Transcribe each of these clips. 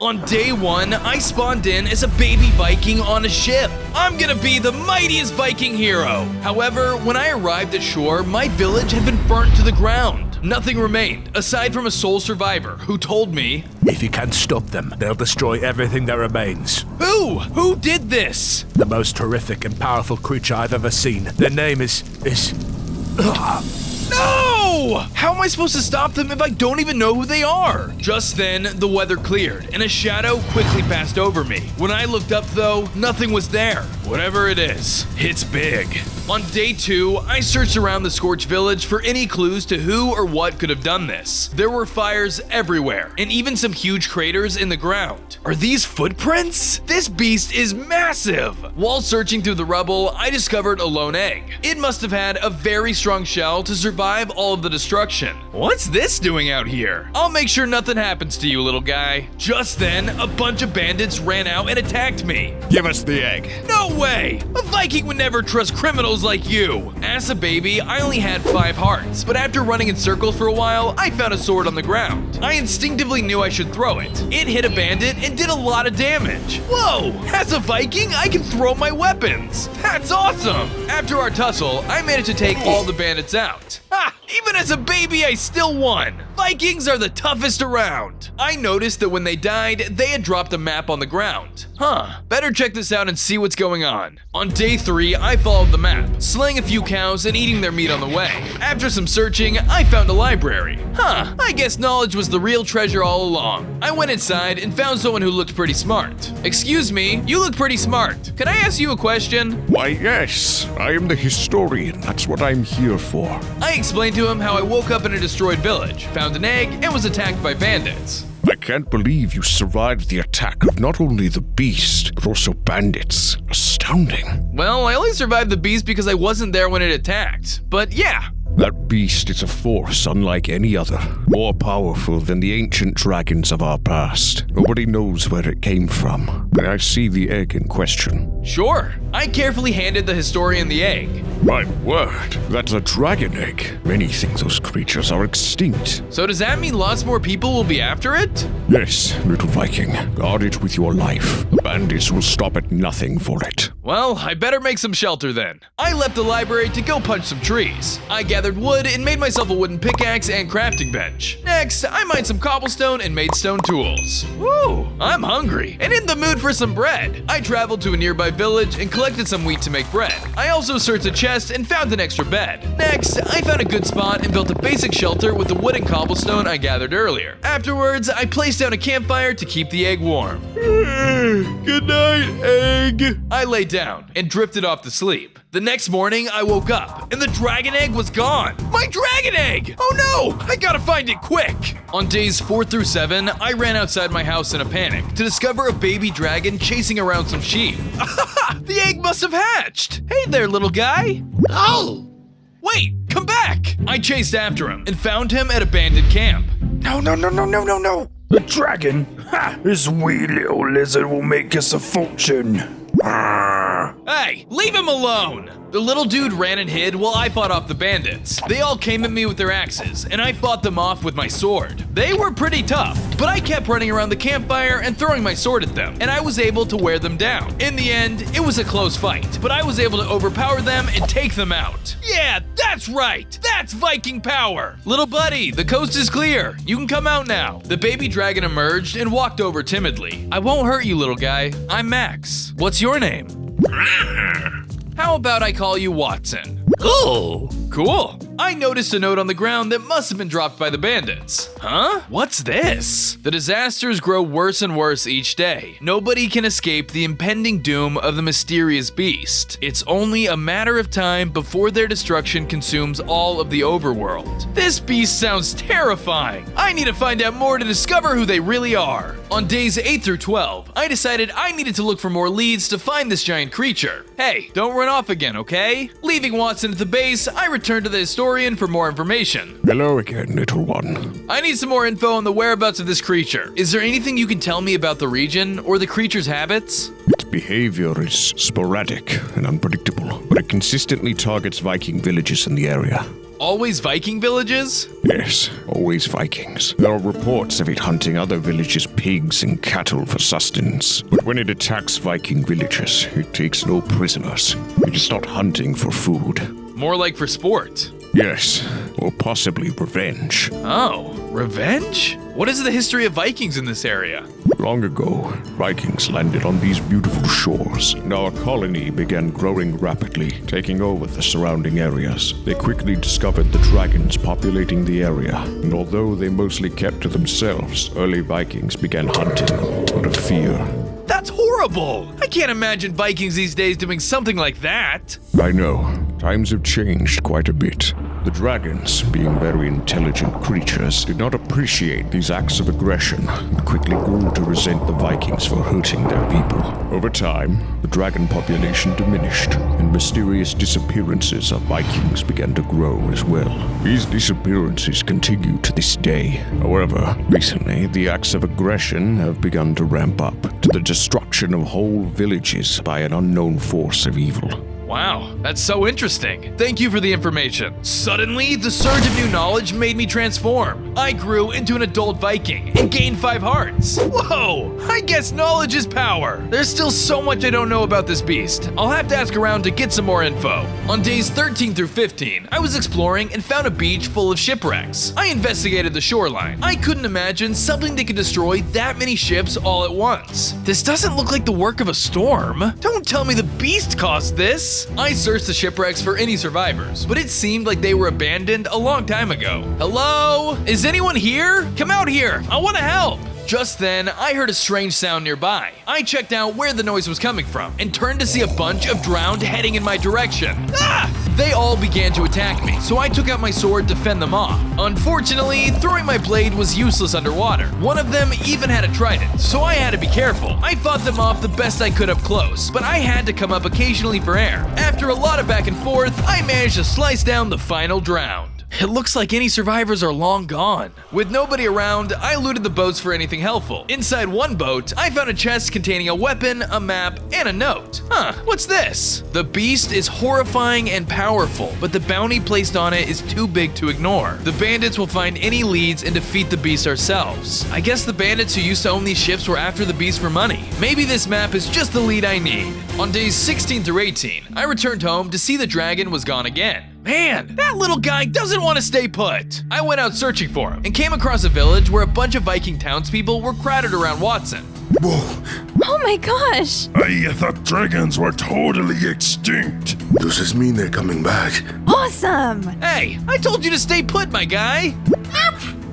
On day 1, I spawned in as a baby Viking on a ship. I'm gonna be the mightiest Viking hero. However, when I arrived at shore, my village had been burnt to the ground. Nothing remained, aside from a sole survivor who told me, "If you can stop them, they'll destroy everything that remains." Who? Who did this? The most horrific and powerful creature I've ever seen. Their name is... No! How am I supposed to stop them if I don't even know who they are? Just then, the weather cleared, and a shadow quickly passed over me. When I looked up, though, nothing was there. Whatever it is, it's big. On day 2, I searched around the Scorched Village for any clues to who or what could have done this. There were fires everywhere, and even some huge craters in the ground. Are these footprints? This beast is massive! While searching through the rubble, I discovered a lone egg. It must have had a very strong shell to survive all of the destruction. What's this doing out here? I'll make sure nothing happens to you, little guy. Just then, a bunch of bandits ran out and attacked me. Give us the egg. No way! A Viking would never trust criminals like you. As a baby, I only had 5 hearts, but after running in circles for a while, I found a sword on the ground. I instinctively knew I should throw it. It hit a bandit and did a lot of damage. Whoa! As a Viking, I can throw my weapons. That's awesome! After our tussle, I managed to take all the bandits out. Ha! Even as a baby, I still won! Vikings are the toughest around! I noticed that when they died, they had dropped a map on the ground. Huh, better check this out and see what's going on. On day 3, I followed the map, slaying a few cows and eating their meat on the way. After some searching, I found a library. Huh, I guess knowledge was the real treasure all along. I went inside and found someone who looked pretty smart. Excuse me, you look pretty smart. Can I ask you a question? Why, yes. I am the historian. That's what I'm here for. I explained to him how I woke up in a destroyed village, found an egg, and was attacked by bandits. I can't believe you survived the attack of not only the beast, but also bandits. Astounding. Well, I only survived the beast because I wasn't there when it attacked. But yeah. That beast is a force unlike any other, more powerful than the ancient dragons of our past. Nobody knows where it came from. May I see the egg in question? Sure. I carefully handed the historian the egg. My word, that's a dragon egg. Many think those creatures are extinct. So does that mean lots more people will be after it? Yes, little Viking. Guard it with your life. The bandits will stop at nothing for it. Well, I better make some shelter then. I left the library to go punch some trees. I gathered wood and made myself a wooden pickaxe and crafting bench. Next, I mined some cobblestone and made stone tools. Woo! I'm hungry and in the mood for some bread. I traveled to a nearby village and collected some wheat to make bread. I also searched a chest and found an extra bed. Next, I found a good spot and built a basic shelter with the wood and cobblestone I gathered earlier. Afterwards, I placed down a campfire to keep the egg warm. Good night, egg. I lay down and drifted off to sleep. The next morning, I woke up and the dragon egg was gone. My dragon egg! Oh no! I gotta find it quick! On days 4 through 7, I ran outside my house in a panic to discover a baby dragon chasing around some sheep. The egg must have hatched! Hey there, little guy! Oh! Wait, come back! I chased after him and found him at abandoned camp. No. The dragon? Ha! This wee little lizard will make us a fortune. Hey, leave him alone! The little dude ran and hid while I fought off the bandits. They all came at me with their axes, and I fought them off with my sword. They were pretty tough, but I kept running around the campfire and throwing my sword at them, and I was able to wear them down. In the end, it was a close fight, but I was able to overpower them and take them out. Yeah, that's right! That's Viking power! Little buddy, the coast is clear. You can come out now. The baby dragon emerged and walked over timidly. I won't hurt you, little guy. I'm Max. What's your name? How about I call you Watson? Cool. I noticed a note on the ground that must have been dropped by the bandits. Huh? What's this? The disasters grow worse and worse each day. Nobody can escape the impending doom of the mysterious beast. It's only a matter of time before their destruction consumes all of the overworld. This beast sounds terrifying. I need to find out more to discover who they really are. On days 8 through 12, I decided I needed to look for more leads to find this giant creature. Hey, don't run off again, okay? Leaving Watson at the base, I returned to the historian for more information. Hello again, little one. I need some more info on the whereabouts of this creature. Is there anything you can tell me about the region or the creature's habits? Its behavior is sporadic and unpredictable, but it consistently targets Viking villages in the area. Always Viking villages? Yes, always Vikings. There are reports of it hunting other villages' pigs and cattle for sustenance. But when it attacks Viking villages, it takes no prisoners. It is not hunting for food. More like for sport. Yes, or possibly revenge. Oh, revenge? What is the history of Vikings in this area? Long ago, Vikings landed on these beautiful shores, and our colony began growing rapidly, taking over the surrounding areas. They quickly discovered the dragons populating the area, and although they mostly kept to themselves, early Vikings began hunting them out of fear. That's horrible! I can't imagine Vikings these days doing something like that. I know. Times have changed quite a bit. The dragons, being very intelligent creatures, did not appreciate these acts of aggression and quickly grew to resent the Vikings for hurting their people. Over time, the dragon population diminished, and mysterious disappearances of Vikings began to grow as well. These disappearances continue to this day. However, recently, the acts of aggression have begun to ramp up to the destruction of whole villages by an unknown force of evil. Wow, that's so interesting. Thank you for the information. Suddenly, the surge of new knowledge made me transform. I grew into an adult Viking and gained 5 hearts. Whoa, I guess knowledge is power. There's still so much I don't know about this beast. I'll have to ask around to get some more info. On days 13 through 15, I was exploring and found a beach full of shipwrecks. I investigated the shoreline. I couldn't imagine something that could destroy that many ships all at once. This doesn't look like the work of a storm. Don't tell me the beast caused this. I searched the shipwrecks for any survivors, but it seemed like they were abandoned a long time ago. Hello? Is anyone here? Come out here. I want to help. Just then, I heard a strange sound nearby. I checked out where the noise was coming from and turned to see a bunch of drowned heading in my direction. Ah! They all began to attack me, so I took out my sword to fend them off. Unfortunately, throwing my blade was useless underwater. One of them even had a trident, so I had to be careful. I fought them off the best I could up close, but I had to come up occasionally for air. After a lot of back and forth, I managed to slice down the final drowned. It looks like any survivors are long gone. With nobody around, I looted the boats for anything helpful. Inside one boat, I found a chest containing a weapon, a map, and a note. Huh, what's this? The beast is horrifying and powerful, but the bounty placed on it is too big to ignore. The bandits will find any leads and defeat the beast ourselves. I guess the bandits who used to own these ships were after the beast for money. Maybe this map is just the lead I need. On days 16 through 18, I returned home to see the dragon was gone again. Man, that little guy doesn't want to stay put. I went out searching for him and came across a village where a bunch of Viking townspeople were crowded around Watson. Whoa, Oh my gosh! I thought dragons were totally extinct. Does this mean they're coming back? Awesome! Hey, I told you to stay put, my guy.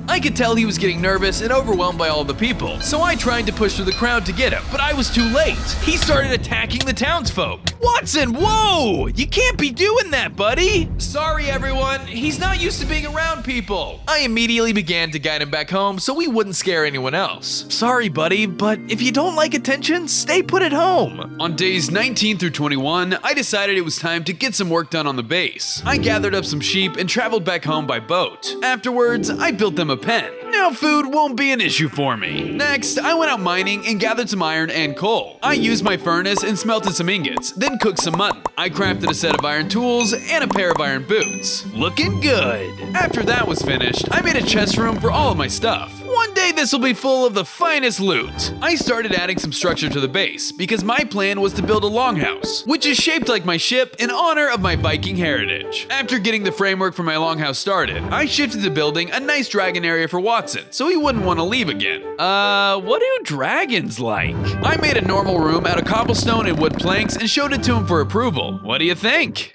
I could tell he was getting nervous and overwhelmed by all the people, so I tried to push through the crowd to get him, but I was too late. He started attacking the townsfolk. Watson, whoa! You can't be doing that, buddy! Sorry, everyone. He's not used to being around people. I immediately began to guide him back home so he wouldn't scare anyone else. Sorry, buddy, but if you don't like attention, stay put at home. On days 19 through 21, I decided it was time to get some work done on the base. I gathered up some sheep and traveled back home by boat. Afterwards, I built them a pen. Now food won't be an issue for me. Next, I went out mining and gathered some iron and coal. I used my furnace and smelted some ingots, then cooked some mutton. I crafted a set of iron tools and a pair of iron boots. Looking good. After that was finished, I made a chest room for all of my stuff. One day this will be full of the finest loot. I started adding some structure to the base because my plan was to build a longhouse, which is shaped like my ship in honor of my Viking heritage. After getting the framework for my longhouse started, I shifted to building a nice dragon area for Watson so he wouldn't want to leave again. What do dragons like? I made a normal room out of cobblestone and wood planks and showed it to him for approval. What do you think?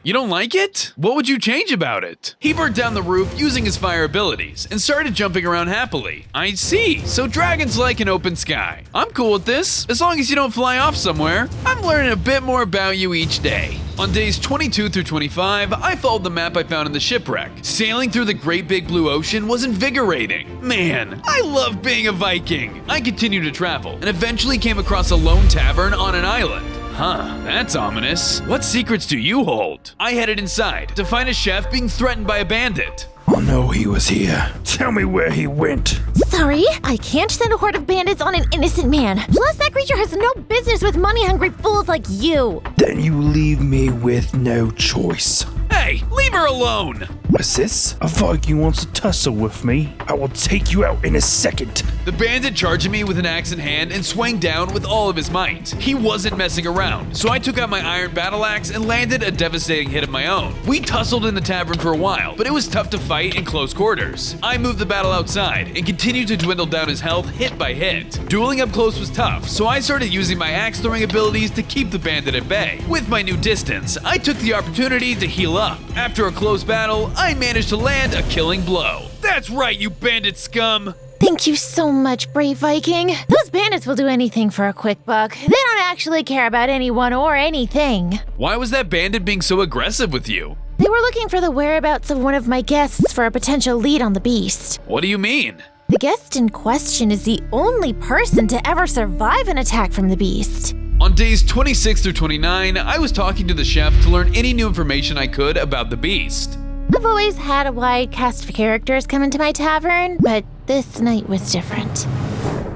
You don't like it? What would you change about it? He burnt down the roof using his fire abilities and started jumping around happily. I see, so dragons like an open sky. I'm cool with this, as long as you don't fly off somewhere. I'm learning a bit more about you each day. On days 22 through 25, I followed the map I found in the shipwreck. Sailing through the great big blue ocean was invigorating. Man, I love being a Viking. I continued to travel and eventually came across a lone tavern on an island. Huh, that's ominous. What secrets do you hold? I headed inside to find a chef being threatened by a bandit. I know he was here. Tell me where he went. Sorry, I can't send a horde of bandits on an innocent man. Plus, that creature has no business with money-hungry fools like you. Then you leave me with no choice. Hey, Hey, leave her alone! What's this? A Viking wants to tussle with me. I will take you out in a second. The bandit charged me with an axe in hand and swung down with all of his might. He wasn't messing around, so I took out my iron battle axe and landed a devastating hit of my own. We tussled in the tavern for a while, but it was tough to fight in close quarters. I moved the battle outside and continued to dwindle down his health hit by hit. Dueling up close was tough, so I started using my axe throwing abilities to keep the bandit at bay. With my new distance, I took the opportunity to heal up. After a close battle, I managed to land a killing blow. That's right, you bandit scum! Thank you so much, brave Viking. Those bandits will do anything for a quick buck. They don't actually care about anyone or anything. Why was that bandit being so aggressive with you? They were looking for the whereabouts of one of my guests for a potential lead on the beast. What do you mean? The guest in question is the only person to ever survive an attack from the beast. On days 26 through 29, I was talking to the chef to learn any new information I could about the beast. I've always had a wide cast of characters come into my tavern, but this night was different.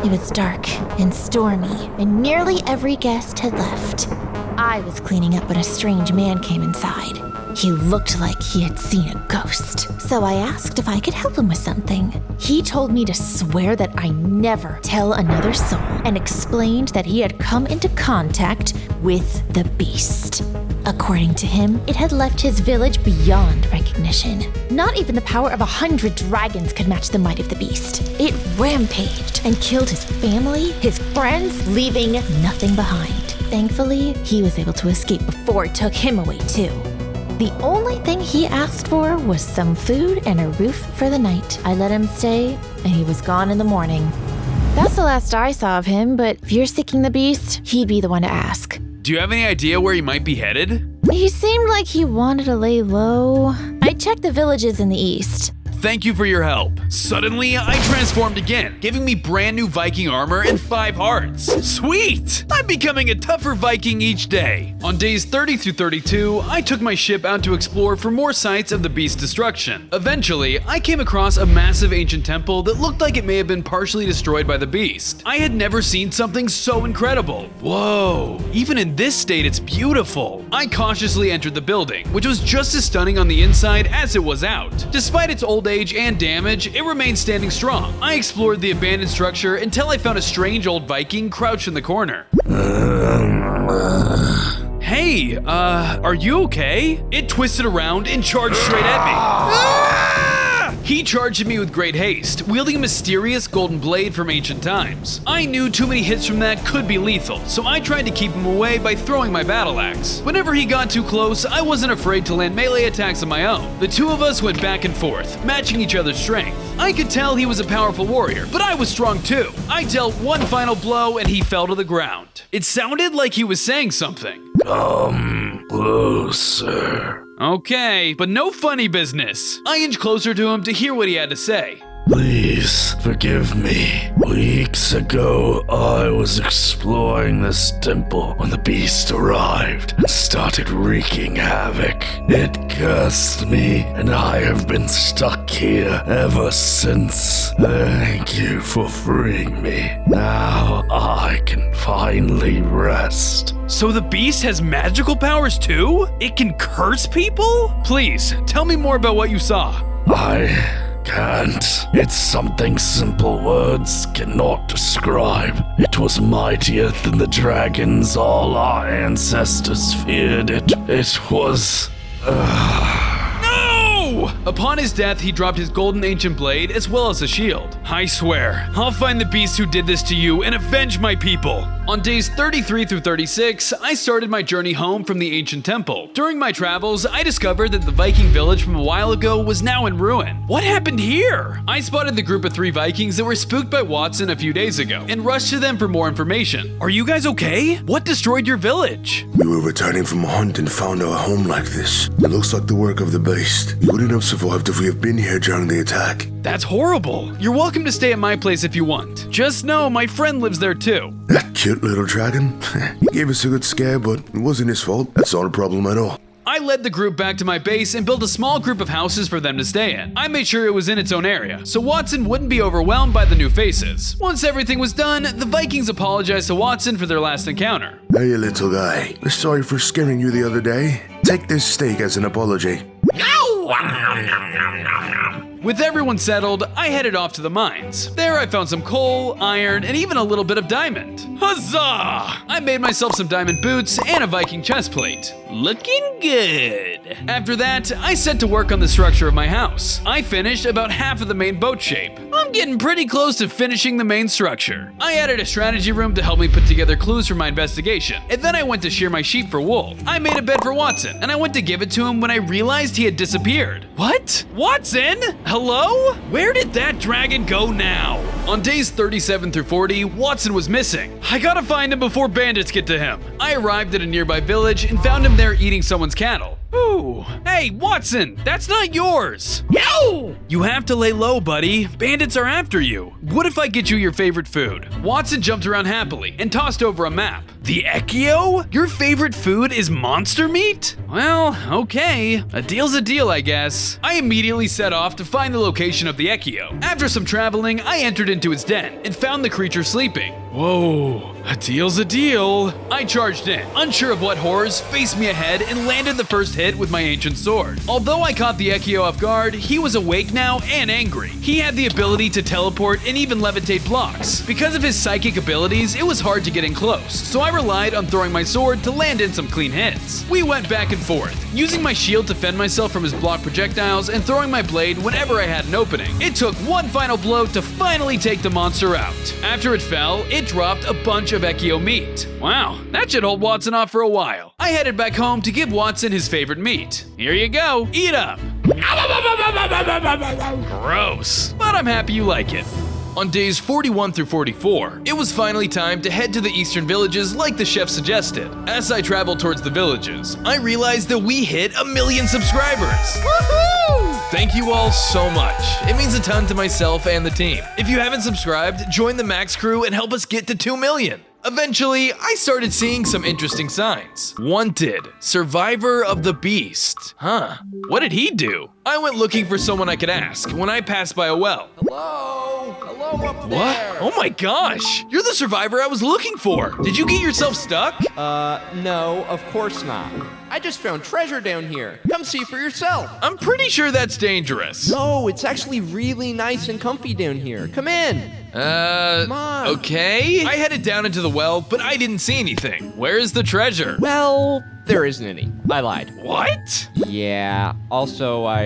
It was dark and stormy, and nearly every guest had left. I was cleaning up when a strange man came inside. He looked like he had seen a ghost, so I asked if I could help him with something. He told me to swear that I never tell another soul, and explained that he had come into contact with the beast. According to him, it had left his village beyond recognition. Not even the power of 100 dragons could match the might of the beast. It rampaged and killed his family, his friends, leaving nothing behind. Thankfully, he was able to escape before it took him away too. The only thing he asked for was some food and a roof for the night. I let him stay, and he was gone in the morning. That's the last I saw of him, but if you're seeking the beast, he'd be the one to ask. Do you have any idea where he might be headed? He seemed like he wanted to lay low. I checked the villages in the east. Thank you for your help. Suddenly, I transformed again, giving me brand new Viking armor and 5 hearts. Sweet! I'm becoming a tougher Viking each day. On days 30 through 32, I took my ship out to explore for more sites of the beast's destruction. Eventually, I came across a massive ancient temple that looked like it may have been partially destroyed by the beast. I had never seen something so incredible. Whoa, even in this state, it's beautiful. I cautiously entered the building, which was just as stunning on the inside as it was out. Despite its old age and damage, it remained standing strong. I explored the abandoned structure until I found a strange old Viking crouched in the corner. Hey, are you okay? It twisted around and charged straight at me. Ah! He charged at me with great haste, wielding a mysterious golden blade from ancient times. I knew too many hits from that could be lethal, so I tried to keep him away by throwing my battle axe. Whenever he got too close, I wasn't afraid to land melee attacks on my own. The two of us went back and forth, matching each other's strength. I could tell he was a powerful warrior, but I was strong too. I dealt one final blow and he fell to the ground. It sounded like he was saying something. Come closer. Okay, but no funny business. I inched closer to him to hear what he had to say. Please forgive me. Weeks ago, I was exploring this temple when the beast arrived and started wreaking havoc. It cursed me, and I have been stuck here ever since. Thank you for freeing me. Now I can finally rest. So the beast has magical powers too? It can curse people? Please, tell me more about what you saw. I can't. It's something simple words cannot describe. It was mightier than the dragons. All our ancestors feared it. It was... No! Upon his death, he dropped his golden ancient blade as well as a shield. I swear, I'll find the beast who did this to you and avenge my people. On days 33 through 36, I started my journey home from the ancient temple. During my travels, I discovered that the Viking village from a while ago was now in ruin. What happened here? I spotted the group of 3 Vikings that were spooked by Watson a few days ago and rushed to them for more information. Are you guys okay? What destroyed your village? We were returning from a hunt and found our home like this. It looks like the work of the beast. We wouldn't have survived if we had been here during the attack. That's horrible. You're welcome to stay at my place if you want. Just know my friend lives there too. That cute little dragon. He gave us a good scare, but it wasn't his fault. That's not a problem at all. I led the group back to my base and built a small group of houses for them to stay in. I made sure it was in its own area, so Watson wouldn't be overwhelmed by the new faces. Once everything was done, the Vikings apologized to Watson for their last encounter. Hey, little guy. We're sorry for scaring you the other day. Take this steak as an apology. With everyone settled, I headed off to the mines. There I found some coal, iron, and even a little bit of diamond. Huzzah! I made myself some diamond boots and a Viking chestplate. Looking good. After that, I set to work on the structure of my house. I finished about half of the main boat shape. I'm getting pretty close to finishing the main structure. I added a strategy room to help me put together clues for my investigation, and then I went to shear my sheep for wool. I made a bed for Watson, and I went to give it to him when I realized he had disappeared. What? Watson? Hello? Where did that dragon go now? On days 37 through 40, Watson was missing. I gotta find him before bandits get to him. I arrived at a nearby village and found him there eating someone's cattle. Ooh. Hey, Watson, that's not yours. Yo! You have to lay low, buddy. Bandits are after you. What if I get you your favorite food? Watson jumped around happily and tossed over a map. The Echio? Your favorite food is monster meat? Well, okay. A deal's a deal, I guess. I immediately set off to find the location of the Echio. After some traveling, I entered into its den and found the creature sleeping. Whoa, a deal's a deal. I charged in, unsure of what horrors faced me ahead, and landed the first hit with my ancient sword. Although I caught the Echio off guard, he was awake now and angry. He had the ability to teleport and even levitate blocks. Because of his psychic abilities, it was hard to get in close, so I relied on throwing my sword to land in some clean hits. We went back and forth, using my shield to fend myself from his block projectiles and throwing my blade whenever I had an opening. It took one final blow to finally take the monster out. After it fell, it dropped a bunch of Echio meat. Wow, that should hold Watson off for a while. I headed back home to give Watson his favorite meat. Here you go, eat up. Gross, but I'm happy you like it. On days 41 through 44, it was finally time to head to the eastern villages like the chef suggested. As I traveled towards the villages, I realized that we hit 1 million subscribers. Woohoo! Thank you all so much. It means a ton to myself and the team. If you haven't subscribed, join the Max crew and help us get to 2 million. Eventually, I started seeing some interesting signs. Wanted, survivor of the beast. Huh, what did he do? I went looking for someone I could ask when I passed by a well. Hello up What? there. Oh my gosh, you're the survivor I was looking for. Did you get yourself stuck? No, of course not. I just found treasure down here. Come see for yourself. I'm pretty sure that's dangerous. No, it's actually really nice and comfy down here. Come in. Come on. Okay. I headed down into the well, but I didn't see anything. Where's the treasure? Well, there isn't any. I lied. What? Yeah, also I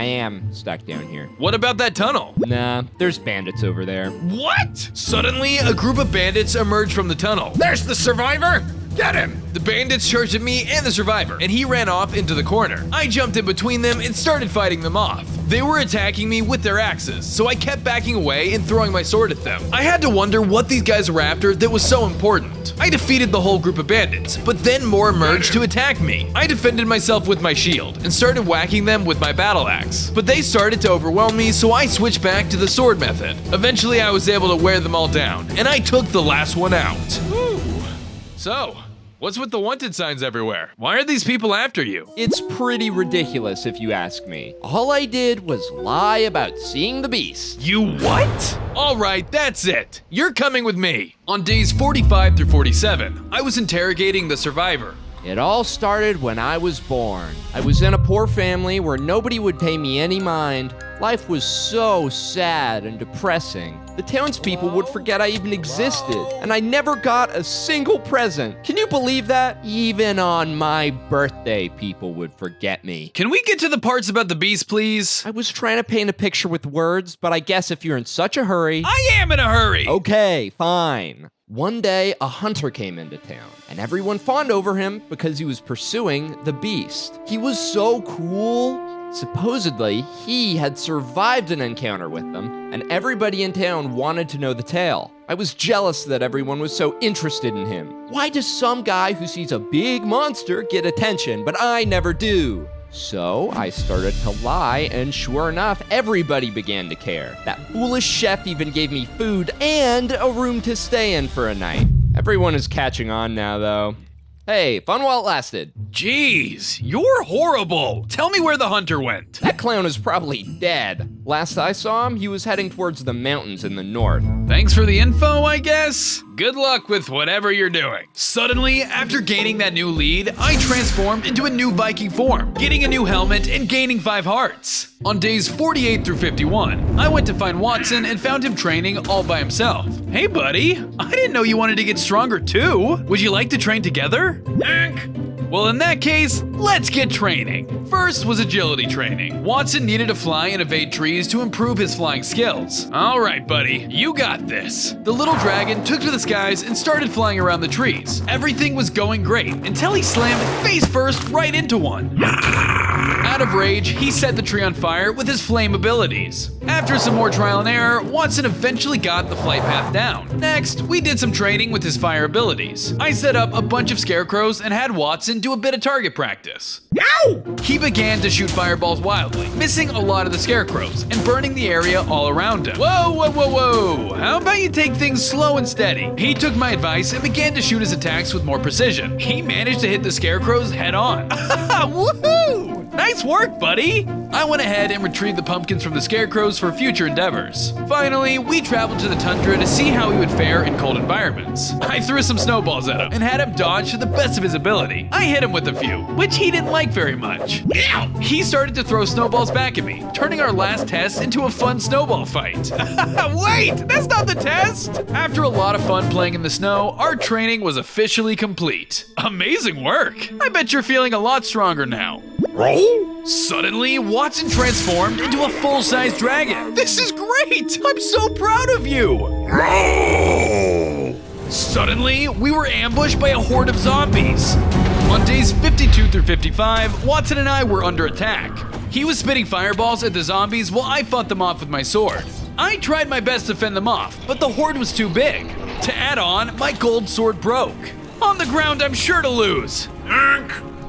am stuck down here. What about that tunnel? Nah, there's bandits over there. What? Suddenly, a group of bandits emerged from the tunnel. There's the survivor! Get him! The bandits charged at me and the survivor, and he ran off into the corner. I jumped in between them and started fighting them off. They were attacking me with their axes, so I kept backing away and throwing my sword at them. I had to wonder what these guys were after that was so important. I defeated the whole group of bandits, but then more emerged to attack me. I defended myself with my shield and started whacking them with my battle axe. But they started to overwhelm me, so I switched back to the sword method. Eventually, I was able to wear them all down, and I took the last one out. Woo. So, what's with the wanted signs everywhere? Why are these people after you? It's pretty ridiculous if you ask me. All I did was lie about seeing the beast. You what? All right, that's it. You're coming with me. On days 45 through 47, I was interrogating the survivor. It all started when I was born. I was in a poor family where nobody would pay me any mind. Life was so sad and depressing. The townspeople would forget I even existed, and I never got a single present. Can you believe that? Even on my birthday, people would forget me. Can we get to the parts about the beast, please? I was trying to paint a picture with words, but I guess if you're in such a hurry... I am in a hurry! Okay, fine. One day, a hunter came into town, and everyone fawned over him because he was pursuing the beast. He was so cool. Supposedly, he had survived an encounter with them, and everybody in town wanted to know the tale. I was jealous that everyone was so interested in him. Why does some guy who sees a big monster get attention, but I never do? So I started to lie, and sure enough, everybody began to care. That foolish chef even gave me food and a room to stay in for a night. Everyone is catching on now, though. Hey, fun while it lasted. Jeez, you're horrible. Tell me where the hunter went. That clown is probably dead. Last I saw him, he was heading towards the mountains in the north. Thanks for the info, I guess. Good luck with whatever you're doing. Suddenly, after gaining that new lead, I transformed into a new Viking form, getting a new helmet and gaining 5 hearts. On days 48 through 51, I went to find Watson and found him training all by himself. Hey buddy, I didn't know you wanted to get stronger too. Would you like to train together? Well, in that case, let's get training. First was agility training. Watson needed to fly and evade trees to improve his flying skills. All right, buddy, you got this. The little dragon took to the skies and started flying around the trees. Everything was going great until he slammed face first right into one. Out of rage, he set the tree on fire with his flame abilities. After some more trial and error, Watson eventually got the flight path down. Next, we did some training with his fire abilities. I set up a bunch of scarecrows and had Watson do a bit of target practice. Ow! He began to shoot fireballs wildly, missing a lot of the scarecrows and burning the area all around him. Whoa, whoa, whoa, whoa! How about you take things slow and steady? He took my advice and began to shoot his attacks with more precision. He managed to hit the scarecrows head on. Woohoo! Nice work, buddy! I went ahead and retrieved the pumpkins from the scarecrows for future endeavors. Finally, we traveled to the tundra to see how he would fare in cold environments. I threw some snowballs at him and had him dodge to the best of his ability. I hit him with a few, which he didn't like very much. He started to throw snowballs back at me, turning our last test into a fun snowball fight. Wait, that's not the test! After a lot of fun playing in the snow, our training was officially complete. Amazing work! I bet you're feeling a lot stronger now. Suddenly, Watson transformed into a full-size dragon. This is great! I'm so proud of you! Suddenly, we were ambushed by a horde of zombies. On days 52 through 55, Watson and I were under attack. He was spitting fireballs at the zombies while I fought them off with my sword. I tried my best to fend them off, but the horde was too big. To add on, my gold sword broke. On the ground, I'm sure to lose.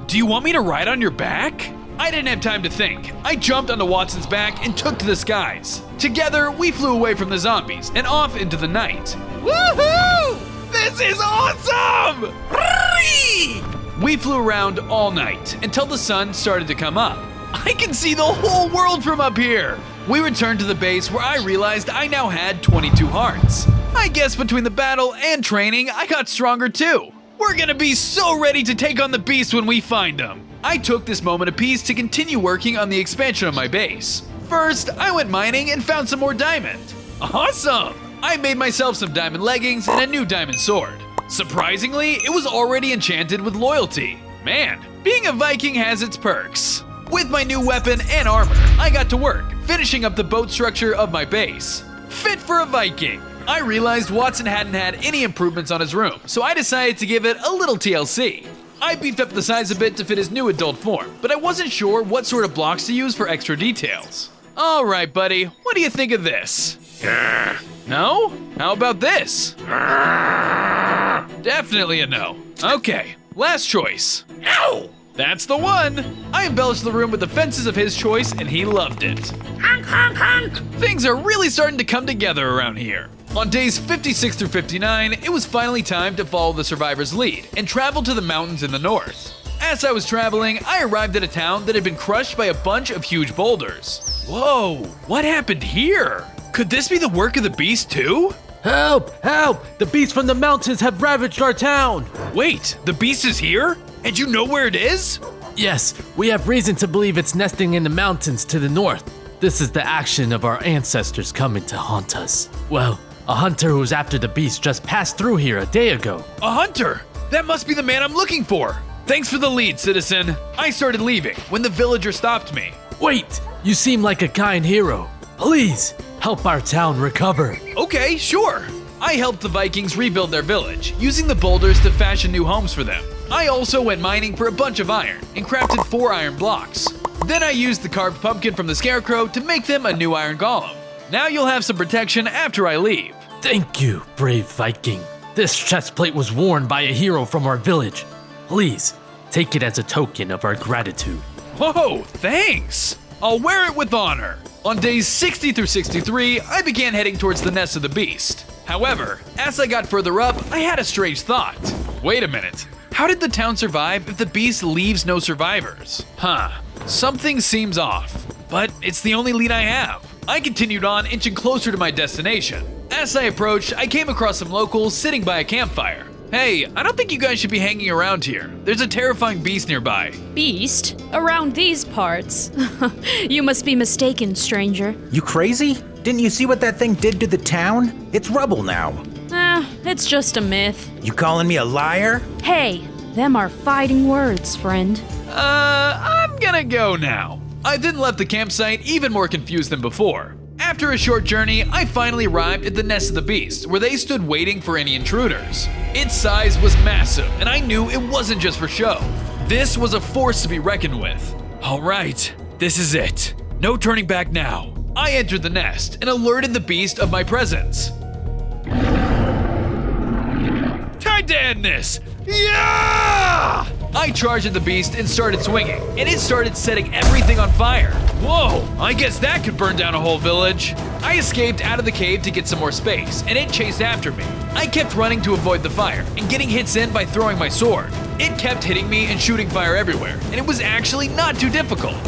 Do you want me to ride on your back? I didn't have time to think. I jumped onto Watson's back and took to the skies. Together, we flew away from the zombies and off into the night. Woohoo! This is awesome! We flew around all night until the sun started to come up. I can see the whole world from up here. We returned to the base where I realized I now had 22 hearts. I guess between the battle and training, I got stronger too. We're gonna be so ready to take on the beast when we find him. I took this moment of peace to continue working on the expansion of my base. First, I went mining and found some more diamond. Awesome! I made myself some diamond leggings and a new diamond sword. Surprisingly, it was already enchanted with loyalty. Man, being a Viking has its perks. With my new weapon and armor, I got to work, finishing up the boat structure of my base. Fit for a Viking! I realized Watson hadn't had any improvements on his room, so I decided to give it a little TLC. I beefed up the size a bit to fit his new adult form, but I wasn't sure what sort of blocks to use for extra details. Alright, buddy, what do you think of this? No? How about this? Definitely a no. Okay, last choice. Ow! That's the one! I embellished the room with the fences of his choice, and he loved it. Things are really starting to come together around here. On days 56 through 59, it was finally time to follow the survivor's lead and travel to the mountains in the north. As I was traveling, I arrived at a town that had been crushed by a bunch of huge boulders. Whoa, what happened here? Could this be the work of the beast too? Help! Help! The beasts from the mountains have ravaged our town! Wait, the beast is here? And you know where it is? Yes, we have reason to believe it's nesting in the mountains to the north. This is the action of our ancestors coming to haunt us. Well, a hunter who was after the beast just passed through here a day ago. A hunter? That must be the man I'm looking for. Thanks for the lead, citizen. I started leaving when the villager stopped me. Wait! You seem like a kind hero. Please, help our town recover. Okay, sure. I helped the Vikings rebuild their village, using the boulders to fashion new homes for them. I also went mining for a bunch of iron and crafted 4 iron blocks. Then I used the carved pumpkin from the scarecrow to make them a new iron golem. Now you'll have some protection after I leave. Thank you, brave Viking. This chestplate was worn by a hero from our village. Please, take it as a token of our gratitude. Whoa, thanks! I'll wear it with honor. On days 60 through 63, I began heading towards the nest of the beast. However, as I got further up, I had a strange thought. Wait a minute. How did the town survive if the beast leaves no survivors? Something seems off, but it's the only lead I have. I continued on, inching closer to my destination. As I approached, I came across some locals sitting by a campfire. Hey, I don't think you guys should be hanging around here. There's a terrifying beast nearby. Beast? Around these parts? You must be mistaken, stranger. You crazy? Didn't you see what that thing did to the town? It's rubble now. It's just a myth. You calling me a liar? Hey, them are fighting words, friend. I'm gonna go now. I then left the campsite even more confused than before. After a short journey, I finally arrived at the nest of the beast, where they stood waiting for any intruders. Its size was massive, and I knew it wasn't just for show. This was a force to be reckoned with. Alright, this is it. No turning back now. I entered the nest and alerted the beast of my presence. Time to end this! Yeah! I charged at the beast and started swinging, and it started setting everything on fire. Whoa, I guess that could burn down a whole village. I escaped out of the cave to get some more space, and it chased after me. I kept running to avoid the fire, and getting hits in by throwing my sword. It kept hitting me and shooting fire everywhere, and it was actually not too difficult.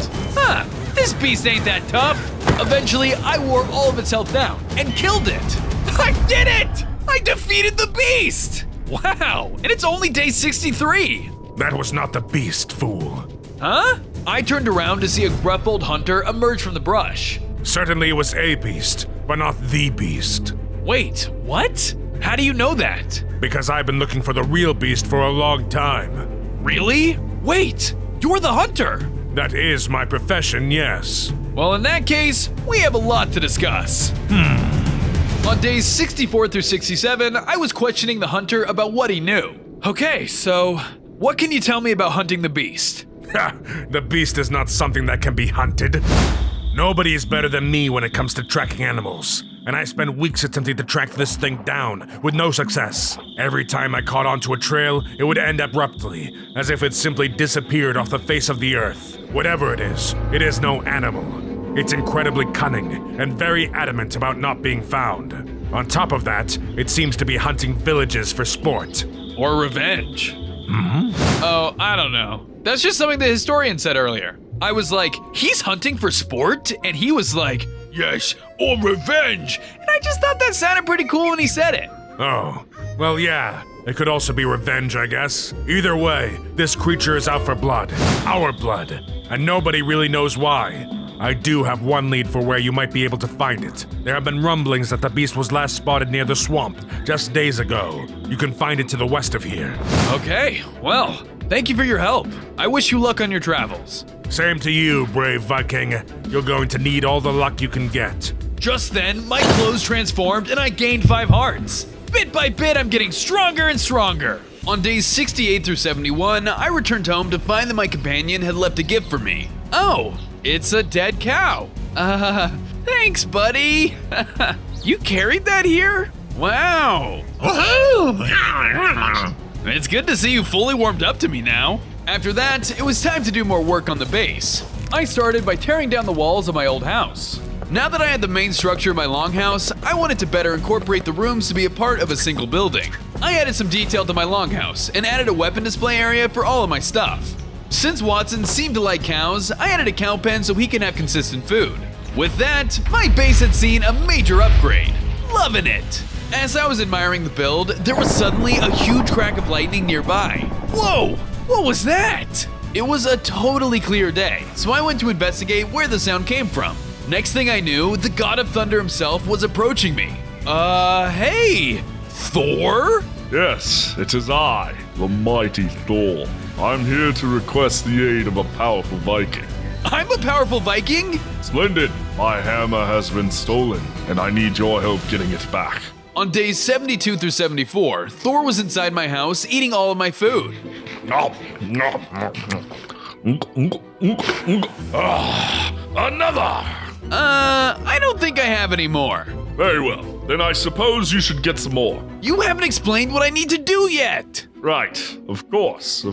This beast ain't that tough. Eventually, I wore all of its health down and killed it. I did it! I defeated the beast! Wow, and it's only day 63. That was not the beast, fool. Huh? I turned around to see a gruff old hunter emerge from the brush. Certainly it was a beast, but not the beast. Wait, what? How do you know that? Because I've been looking for the real beast for a long time. Really? Wait, you're the hunter. That is my profession, yes. Well, in that case, we have a lot to discuss. On days 64 through 67, I was questioning the hunter about what he knew. Okay, so what can you tell me about hunting the beast? The beast is not something that can be hunted. Nobody is better than me when it comes to tracking animals, and I spent weeks attempting to track this thing down with no success. Every time I caught onto a trail, it would end abruptly, as if it simply disappeared off the face of the earth. Whatever it is no animal. It's incredibly cunning and very adamant about not being found. On top of that, it seems to be hunting villages for sport. Or revenge. Oh, I don't know. That's just something the historian said earlier. I was like, he's hunting for sport? And he was like, yes, or revenge. And I just thought that sounded pretty cool when he said it. Oh, well, yeah. It could also be revenge, I guess. Either way, this creature is out for blood. Our blood. And nobody really knows why. I do have one lead for where you might be able to find it. There have been rumblings that the beast was last spotted near the swamp just days ago. You can find it to the west of here. Okay, well, thank you for your help. I wish you luck on your travels. Same to you, brave Viking. You're going to need all the luck you can get. Just then, my clothes transformed and I gained 5 hearts. Bit by bit, I'm getting stronger and stronger. On days 68 through 71, I returned home to find that my companion had left a gift for me. Oh, it's a dead cow. Thanks, buddy. You carried that here? Wow. It's good to see you fully warmed up to me now. After that, it was time to do more work on the base. I started by tearing down the walls of my old house. Now that I had the main structure of my longhouse, I wanted to better incorporate the rooms to be a part of a single building. I added some detail to my longhouse and added a weapon display area for all of my stuff. Since Watson seemed to like cows, I added a cow pen so he can have consistent food. With that, my base had seen a major upgrade. Loving it! As I was admiring the build, there was suddenly a huge crack of lightning nearby. Whoa! What was that? It was a totally clear day, so I went to investigate where the sound came from. Next thing I knew, the god of thunder himself was approaching me. Hey! Thor? Yes, it is I, the mighty Thor. I'm here to request the aid of a powerful Viking. I'm a powerful Viking? Splendid! My hammer has been stolen, and I need your help getting it back. On days 72 through 74, Thor was inside my house eating all of my food. Another! I don't think I have any more. Very well, then I suppose you should get some more. You haven't explained what I need to do yet. Right, of course.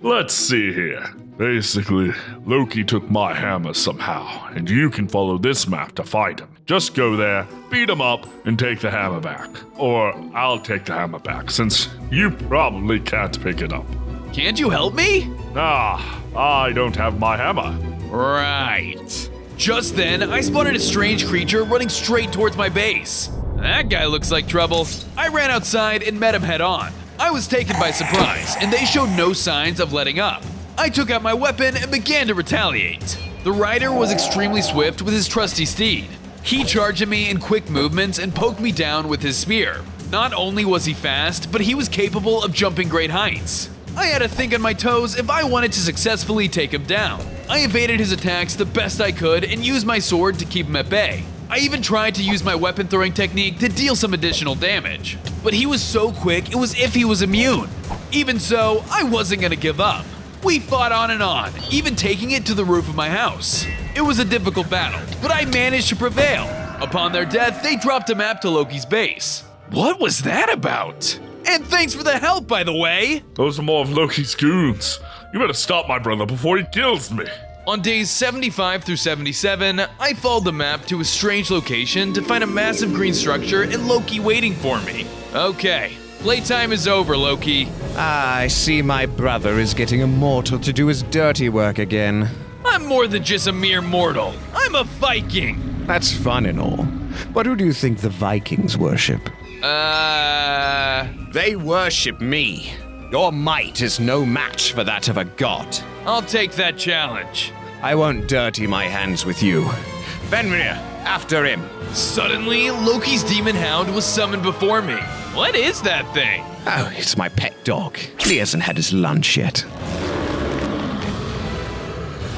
Let's see here. Basically, Loki took my hammer somehow, and you can follow this map to find him. Just go there, beat him up, and take the hammer back. Or I'll take the hammer back, since you probably can't pick it up. Can't you help me? Ah, I don't have my hammer. Right. Just then, I spotted a strange creature running straight towards my base. That guy looks like trouble. I ran outside and met him head on. I was taken by surprise, and they showed no signs of letting up. I took out my weapon and began to retaliate. The rider was extremely swift with his trusty steed. He charged at me in quick movements and poked me down with his spear. Not only was he fast, but he was capable of jumping great heights. I had to think on my toes if I wanted to successfully take him down. I evaded his attacks the best I could and used my sword to keep him at bay. I even tried to use my weapon throwing technique to deal some additional damage. But he was so quick, it was if he was immune. Even so, I wasn't gonna give up. We fought on, even taking it to the roof of my house. It was a difficult battle, but I managed to prevail. Upon their death, they dropped a map to Loki's base. What was that about? And thanks for the help, by the way! Those are more of Loki's goons. You better stop my brother before he kills me. On days 75 through 77, I followed the map to a strange location to find a massive green structure and Loki waiting for me. Okay, playtime is over, Loki. I see my brother is getting a mortal to do his dirty work again. I'm more than just a mere mortal. I'm a Viking. That's fun and all. But who do you think the Vikings worship? They worship me. Your might is no match for that of a god. I'll take that challenge. I won't dirty my hands with you. Fenrir, after him. Suddenly, Loki's demon hound was summoned before me. What is that thing? Oh, it's my pet dog. He hasn't had his lunch yet.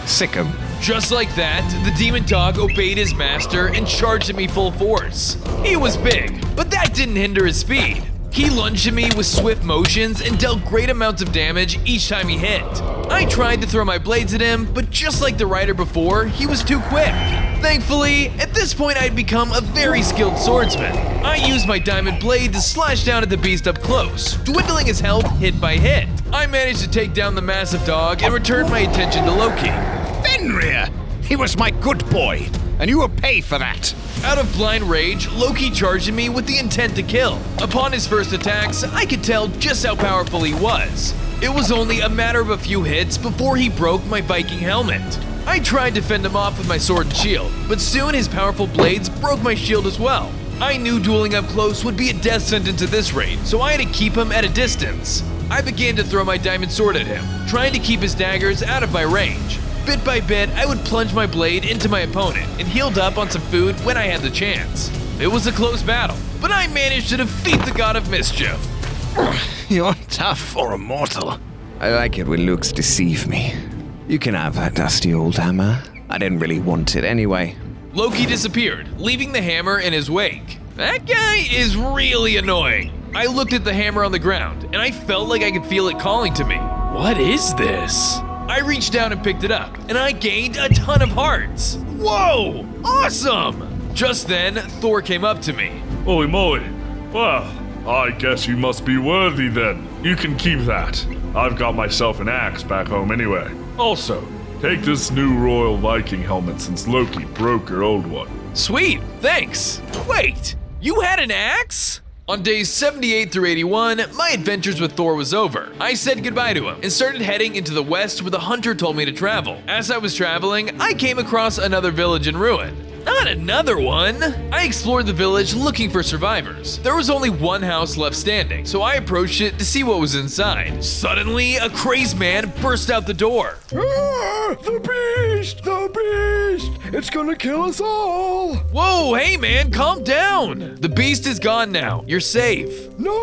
Sick him. Just like that, the demon dog obeyed his master and charged at me full force. He was big, but that didn't hinder his speed. He lunged at me with swift motions and dealt great amounts of damage each time he hit. I tried to throw my blades at him, but just like the rider before, he was too quick. Thankfully, at this point I'd become a very skilled swordsman. I used my diamond blade to slash down at the beast up close, dwindling his health hit by hit. I managed to take down the massive dog and return my attention to Loki. Fenrir! He was my good boy, and you will pay for that. Out of blind rage, Loki charged at me with the intent to kill. Upon his first attacks, I could tell just how powerful he was. It was only a matter of a few hits before he broke my Viking helmet. I tried to fend him off with my sword and shield, but soon his powerful blades broke my shield as well. I knew dueling up close would be a death sentence at this rate, so I had to keep him at a distance. I began to throw my diamond sword at him, trying to keep his daggers out of my range. Bit by bit, I would plunge my blade into my opponent and healed up on some food when I had the chance. It was a close battle, but I managed to defeat the god of mischief. You're tough for a mortal. I like it when looks deceive me. You can have that dusty old hammer. I didn't really want it anyway. Loki disappeared, leaving the hammer in his wake. That guy is really annoying. I looked at the hammer on the ground, and I felt like I could feel it calling to me. What is this? I reached down and picked it up, and I gained a ton of hearts. Whoa! Awesome! Just then, Thor came up to me. Holy moly. Well, I guess you must be worthy then. You can keep that. I've got myself an axe back home anyway. Also, take this new royal Viking helmet since Loki broke your old one. Sweet, thanks. Wait, you had an axe? On days 78 through 81, my adventures with Thor was over. I said goodbye to him and started heading into the west where the hunter told me to travel. As I was traveling, I came across another village in ruin. Not another one! I explored the village looking for survivors. There was only one house left standing, so I approached it to see what was inside. Suddenly, a crazed man burst out the door. Ah, the beast! The beast! It's gonna kill us all! Whoa, hey man, calm down! The beast is gone now. You're safe. No,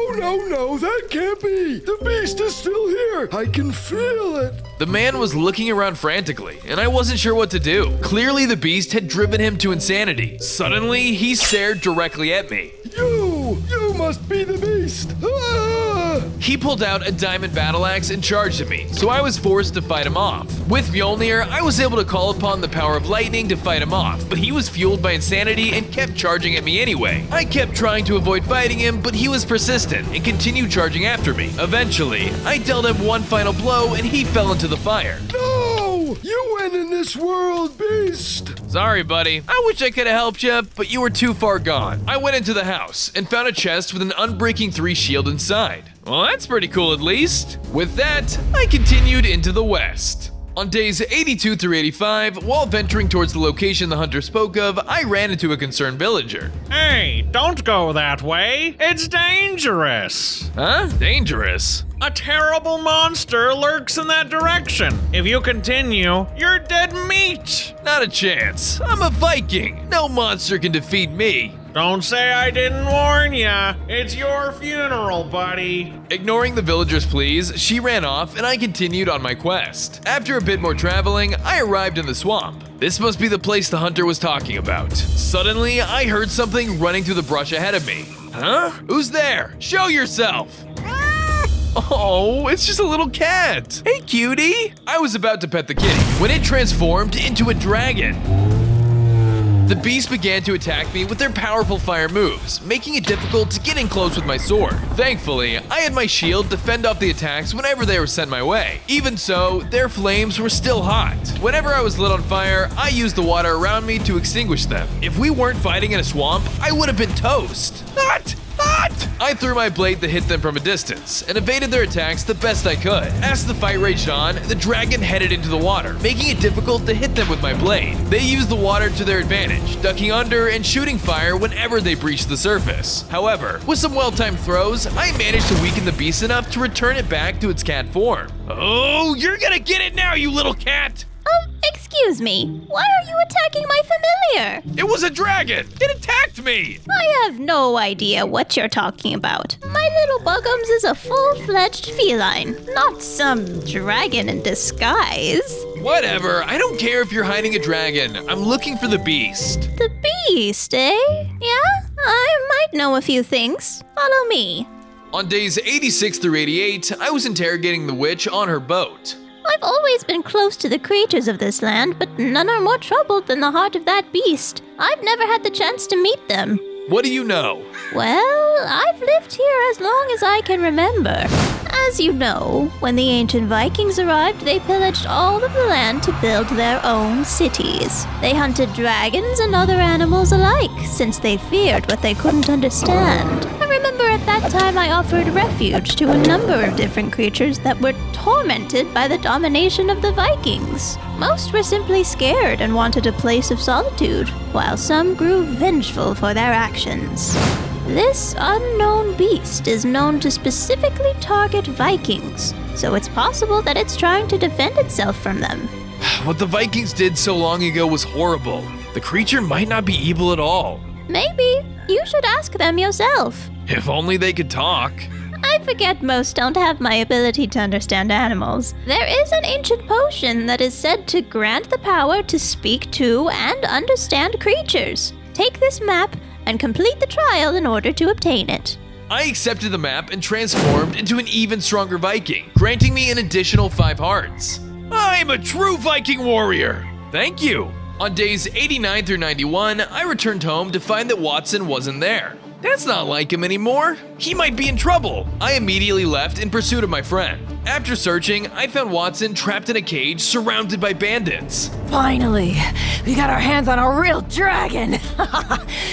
that can't be! The beast is still here! I can feel it! The man was looking around frantically, and I wasn't sure what to do. Clearly, the beast had driven him to insanity. Suddenly, he stared directly at me. You must be the beast! Ah! He pulled out a diamond battle axe and charged at me, so I was forced to fight him off. With Mjolnir, I was able to call upon the power of lightning to fight him off, but he was fueled by insanity and kept charging at me anyway. I kept trying to avoid fighting him, but he was persistent and continued charging after me. Eventually, I dealt him one final blow and he fell into the fire. No! No! You win in this world, Beast! Sorry, buddy. I wish I could have helped you, but you were too far gone. I went into the house and found a chest with an Unbreaking 3 shield inside. Well, that's pretty cool at least. With that, I continued into the west. On days 82 through 85, while venturing towards the location the hunter spoke of, I ran into a concerned villager. Hey, don't go that way. It's dangerous. Huh? Dangerous? A terrible monster lurks in that direction. If you continue, you're dead meat. Not a chance. I'm a Viking. No monster can defeat me. Don't say I didn't warn ya. It's your funeral, buddy. Ignoring the villager's pleas, she ran off and I continued on my quest. After a bit more traveling, I arrived in the swamp. This must be the place the hunter was talking about. Suddenly, I heard something running through the brush ahead of me. Huh? Who's there? Show yourself! Oh, it's just a little cat. Hey, cutie. I was about to pet the kitty when it transformed into a dragon. The beast began to attack me with their powerful fire moves, making it difficult to get in close with my sword. Thankfully, I had my shield to fend off the attacks whenever they were sent my way. Even so, their flames were still hot. Whenever I was lit on fire, I used the water around me to extinguish them. If we weren't fighting in a swamp, I would have been toast. What? I threw my blade to hit them from a distance and evaded their attacks the best I could. As the fight raged on, the dragon headed into the water, making it difficult to hit them with my blade. They used the water to their advantage, ducking under and shooting fire whenever they breached the surface. However, with some well-timed throws, I managed to weaken the beast enough to return it back to its cat form. Oh, you're gonna get it now, you little cat! Excuse me, why are you attacking my familiar? It was a dragon! It attacked me! I have no idea what you're talking about. My little Buggums is a full-fledged feline, not some dragon in disguise. Whatever, I don't care if you're hiding a dragon. I'm looking for the beast. The beast, eh? Yeah, I might know a few things. Follow me. On days 86 through 88, I was interrogating the witch on her boat. I've always been close to the creatures of this land, but none are more troubled than the heart of that beast. I've never had the chance to meet them. What do you know? Well, I've lived here as long as I can remember. As you know, when the ancient Vikings arrived, they pillaged all of the land to build their own cities. They hunted dragons and other animals alike, since they feared what they couldn't understand. I remember at that time I offered refuge to a number of different creatures that were tormented by the domination of the Vikings. Most were simply scared and wanted a place of solitude, while some grew vengeful for their actions. This unknown beast is known to specifically target Vikings, so it's possible that it's trying to defend itself from them. What the Vikings did so long ago was horrible. The creature might not be evil at all. Maybe. You should ask them yourself. If only they could talk. I forget most don't have my ability to understand animals. There is an ancient potion that is said to grant the power to speak to and understand creatures. Take this map and complete the trial in order to obtain it. I accepted the map and transformed into an even stronger Viking, granting me an additional 5 hearts. I'm a true Viking warrior! Thank you! On days 89 through 91, I returned home to find that Watson wasn't there. That's not like him anymore. He might be in trouble. I immediately left in pursuit of my friend. After searching, I found Watson trapped in a cage surrounded by bandits. Finally, we got our hands on a real dragon.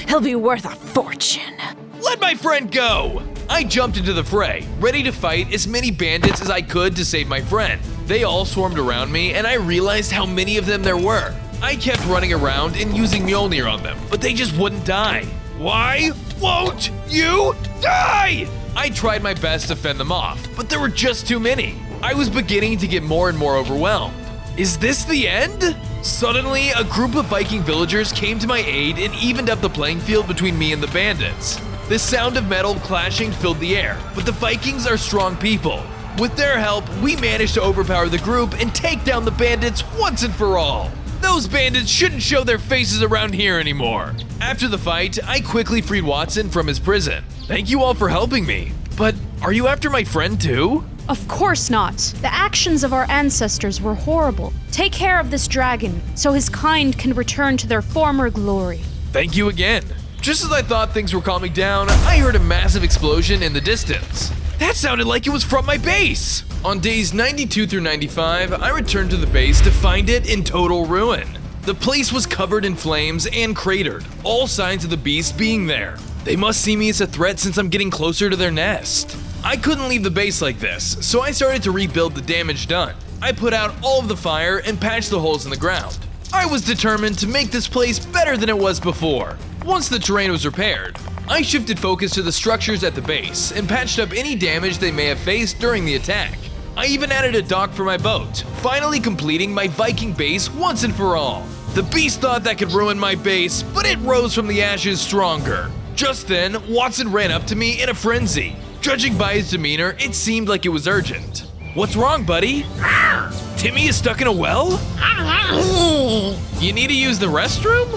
He'll be worth a fortune. Let my friend go! I jumped into the fray, ready to fight as many bandits as I could to save my friend. They all swarmed around me and I realized how many of them there were. I kept running around and using Mjolnir on them, but they just wouldn't die. Why won't you die? I tried my best to fend them off, but there were just too many. I was beginning to get more and more overwhelmed. Is this the end? Suddenly, a group of Viking villagers came to my aid and evened up the playing field between me and the bandits. The sound of metal clashing filled the air, but the Vikings are strong people. With their help, we managed to overpower the group and take down the bandits once and for all. Those bandits shouldn't show their faces around here anymore. After the fight, I quickly freed Watson from his prison. Thank you all for helping me. But are you after my friend too? Of course not. The actions of our ancestors were horrible. Take care of this dragon, so his kind can return to their former glory. Thank you again. Just as I thought things were calming down, I heard a massive explosion in the distance. That sounded like it was from my base! On days 92 through 95, I returned to the base to find it in total ruin. The place was covered in flames and cratered, all signs of the beast being there. They must see me as a threat since I'm getting closer to their nest. I couldn't leave the base like this, so I started to rebuild the damage done. I put out all of the fire and patched the holes in the ground. I was determined to make this place better than it was before. Once the terrain was repaired, I shifted focus to the structures at the base and patched up any damage they may have faced during the attack. I even added a dock for my boat, finally completing my Viking base once and for all. The beast thought that could ruin my base, but it rose from the ashes stronger. Just then, Watson ran up to me in a frenzy. Judging by his demeanor, it seemed like it was urgent. What's wrong, buddy? Timmy is stuck in a well? You need to use the restroom?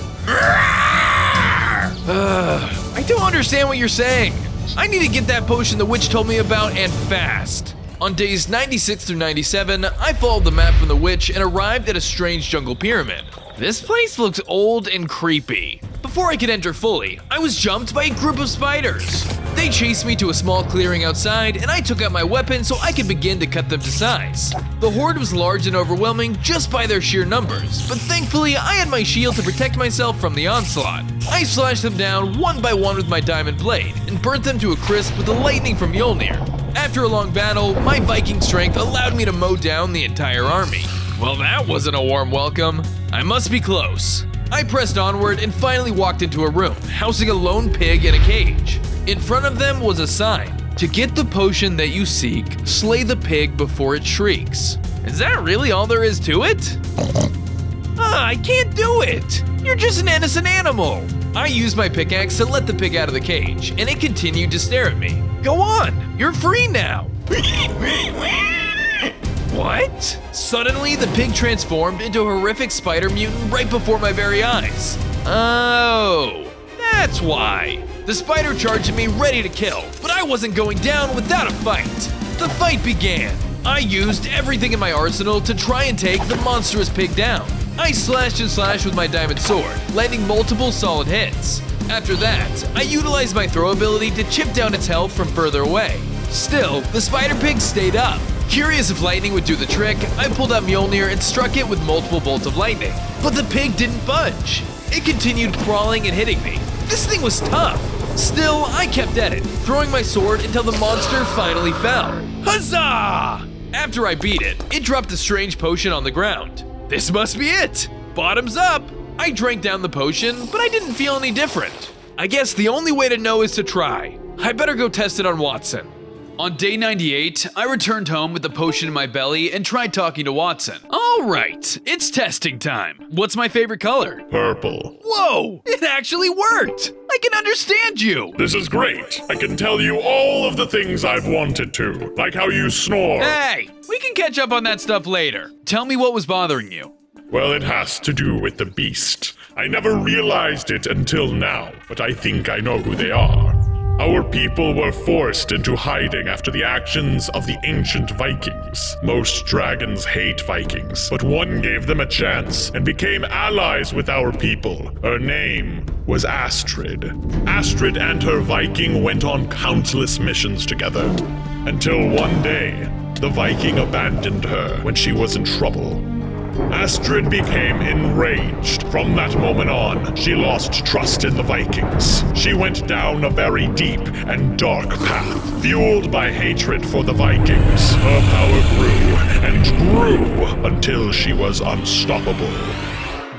I don't understand what you're saying. I need to get that potion the witch told me about and fast. On days 96 through 97, I followed the map from the witch and arrived at a strange jungle pyramid. This place looks old and creepy. Before I could enter fully, I was jumped by a group of spiders. They chased me to a small clearing outside, and I took out my weapon so I could begin to cut them to size. The horde was large and overwhelming just by their sheer numbers, but thankfully I had my shield to protect myself from the onslaught. I slashed them down one by one with my diamond blade, and burnt them to a crisp with the lightning from Mjolnir. After a long battle, my Viking strength allowed me to mow down the entire army. Well, that wasn't a warm welcome. I must be close. I pressed onward and finally walked into a room, housing a lone pig in a cage. In front of them was a sign. To get the potion that you seek, slay the pig before it shrieks. Is that really all there is to it? I can't do it! You're just an innocent animal! I used my pickaxe to let the pig out of the cage, and it continued to stare at me. Go on! You're free now! What? Suddenly, the pig transformed into a horrific spider mutant right before my very eyes. Oh, that's why. The spider charged at me ready to kill, but I wasn't going down without a fight. The fight began. I used everything in my arsenal to try and take the monstrous pig down. I slashed and slashed with my diamond sword, landing multiple solid hits. After that, I utilized my throw ability to chip down its health from further away. Still, the spider pig stayed up. Curious if lightning would do the trick, I pulled out Mjolnir and struck it with multiple bolts of lightning. But the pig didn't budge. It continued crawling and hitting me. This thing was tough. Still, I kept at it, throwing my sword until the monster finally fell. Huzzah! After I beat it, it dropped a strange potion on the ground. This must be it! Bottoms up! I drank down the potion, but I didn't feel any different. I guess the only way to know is to try. I better go test it on Watson. On day 98, I returned home with the potion in my belly and tried talking to Watson. All right, it's testing time. What's my favorite color? Purple. Whoa, it actually worked! I can understand you! This is great. I can tell you all of the things I've wanted to, like how you snore. Hey, we can catch up on that stuff later. Tell me what was bothering you. Well, it has to do with the beast. I never realized it until now, but I think I know who they are. Our people were forced into hiding after the actions of the ancient Vikings. Most dragons hate Vikings, but one gave them a chance and became allies with our people. Her name was Astrid. Astrid and her Viking went on countless missions together, until one day, the Viking abandoned her when she was in trouble. Astrid became enraged. From that moment on, she lost trust in the Vikings. She went down a very deep and dark path, fueled by hatred for the Vikings. Her power grew and grew until she was unstoppable.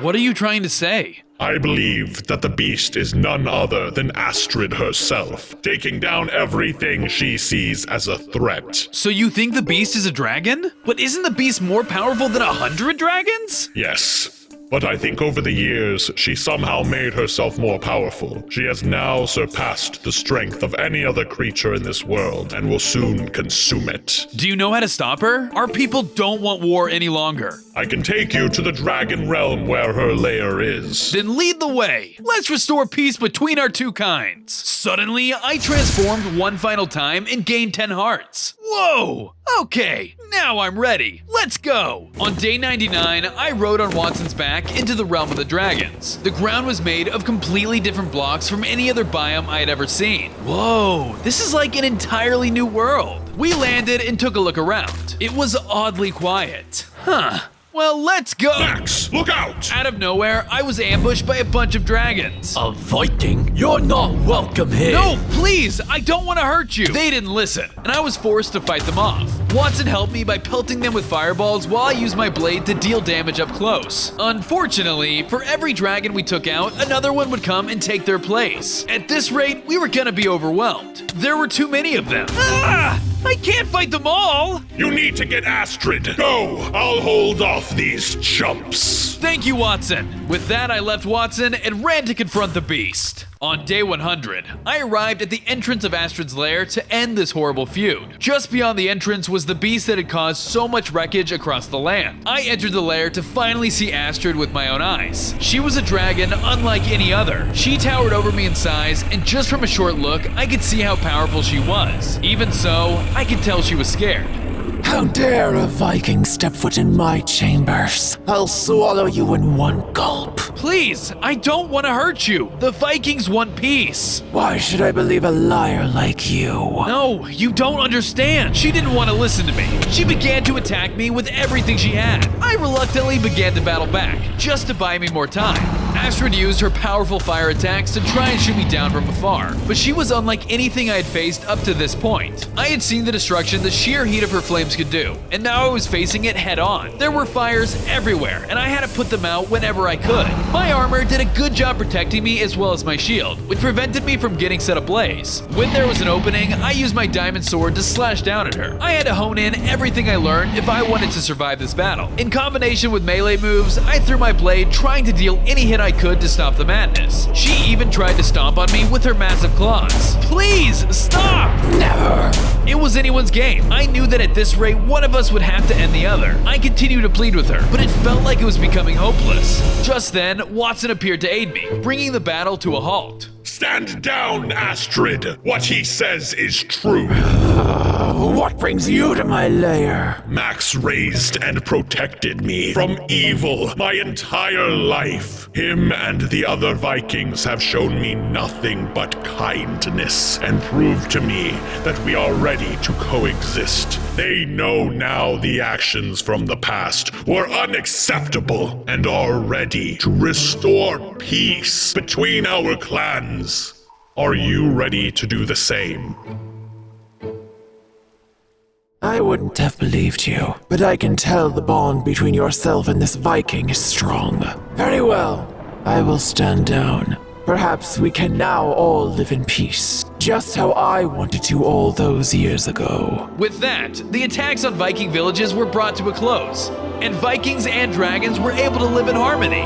What are you trying to say? I believe that the beast is none other than Astrid herself, taking down everything she sees as a threat. So you think the beast is a dragon? But isn't the beast more powerful than 100 dragons? Yes. But I think over the years, she somehow made herself more powerful. She has now surpassed the strength of any other creature in this world and will soon consume it. Do you know how to stop her? Our people don't want war any longer. I can take you to the dragon realm where her lair is. Then lead the way. Let's restore peace between our two kinds. Suddenly, I transformed one final time and gained 10 hearts. Whoa! Okay, now I'm ready. Let's go! On day 99, I rode on Watson's back into the realm of the dragons. The ground was made of completely different blocks from any other biome I had ever seen. Whoa, this is like an entirely new world. We landed and took a look around. It was oddly quiet. Huh. Well, let's go! Max, look out! Out of nowhere, I was ambushed by a bunch of dragons. A Viking? You're not welcome here. No, please! I don't want to hurt you! They didn't listen, and I was forced to fight them off. Watson helped me by pelting them with fireballs while I used my blade to deal damage up close. Unfortunately, for every dragon we took out, another one would come and take their place. At this rate, we were gonna be overwhelmed. There were too many of them. Ah! I can't fight them all! You need to get Astrid. Go! I'll hold off these chumps. Thank you, Watson. With that, I left Watson and ran to confront the beast. On day 100, I arrived at the entrance of Astrid's lair to end this horrible feud. Just beyond the entrance was the beast that had caused so much wreckage across the land. I entered the lair to finally see Astrid with my own eyes. She was a dragon unlike any other. She towered over me in size, and just from a short look, I could see how powerful she was. Even so, I could tell she was scared. How dare a Viking step foot in my chambers? I'll swallow you in one gulp. Please, I don't want to hurt you. The Vikings want peace. Why should I believe a liar like you? No, you don't understand. She didn't want to listen to me. She began to attack me with everything she had. I reluctantly began to battle back, just to buy me more time. Astrid used her powerful fire attacks to try and shoot me down from afar, but she was unlike anything I had faced up to this point. I had seen the destruction the sheer heat of her flames could do, and now I was facing it head on. There were fires everywhere, and I had to put them out whenever I could. My armor did a good job protecting me as well as my shield, which prevented me from getting set ablaze. When there was an opening, I used my diamond sword to slash down at her. I had to hone in everything I learned if I wanted to survive this battle. In combination with melee moves, I threw my blade trying to deal any hit I could to stop the madness. She even tried to stomp on me with her massive claws. Please, stop! Never! It was anyone's game. I knew that at this rate, one of us would have to end the other. I continued to plead with her, but it felt like it was becoming hopeless. Just then, Watson appeared to aid me, bringing the battle to a halt. Stand down, Astrid. What he says is true. What brings you to my lair? Max raised and protected me from evil my entire life. Him and the other Vikings have shown me nothing but kindness and proved to me that we are ready to coexist. They know now the actions from the past were unacceptable and are ready to restore peace between our clans. Are you ready to do the same? I wouldn't have believed you, but I can tell the bond between yourself and this Viking is strong. Very well, I will stand down. Perhaps we can now all live in peace, just how I wanted to all those years ago. With that, the attacks on Viking villages were brought to a close, and Vikings and dragons were able to live in harmony.